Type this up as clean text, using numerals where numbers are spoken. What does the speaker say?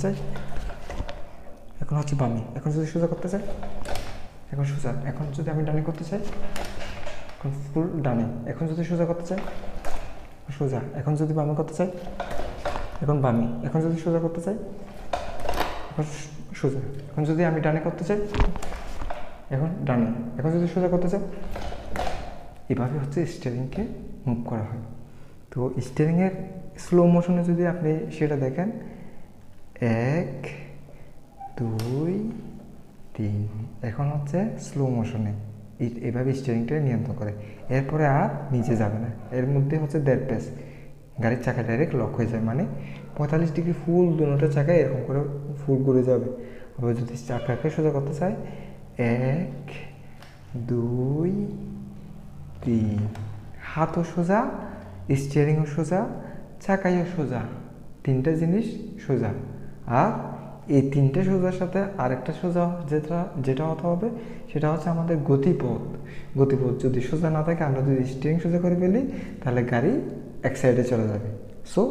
চাই, এখন হচ্ছে বামে। এখন যদি সোজা করতে চাই, এখন সোজা। এখন যদি আমি ডানে করতে চাই, এখন ফুল ডানে। এখন যদি সোজা করতে চাই, সোজা। এখন যদি বামে করতে চাই, এখন বামে। এখন যদি সোজা করতে চাই, এখন সোজা। এখন যদি আমি ডানে করতে চাই, এখন ডানে। এখন যদি সোজা করতে চাই, এভাবে হচ্ছে স্টিয়ারিংকে মুভ করা হয়। তো স্টিয়ারিংয়ের স্লো মোশনে যদি আপনি সেটা দেখেন, 1 2 3, এখন হচ্ছে স্লো মোশনে এভাবে স্টিয়ারিংটা নিয়ন্ত্রণ করে। এরপরে আর নিচে যাবে না। এর মধ্যে হচ্ছে 1.5 পেস, গাড়ির চাকা ডাইরেক্ট লক হয়ে যায়, মানে 45 ডিগ্রি ফুল দুটো চাকায় এরকম করে ফুল ঘুরে যাবে। আবার যদি চাকাকে সোজা করতে চাই, 1 2 3, হাতও সোজা, স্টিয়ারিংও সোজা, চাকাইও সোজা, তিনটা জিনিস সোজা। আর এই তিনটে সোজার সাথে আরেকটা সোজা যেটা হতে হবে, সেটা হচ্ছে আমাদের গতিপথ। যদি সোজা না থাকে, আমরা যদি স্টিয়ারিং সোজা করে ফেলি, তাহলে গাড়ি এক সাইডে চলে যাবে। সো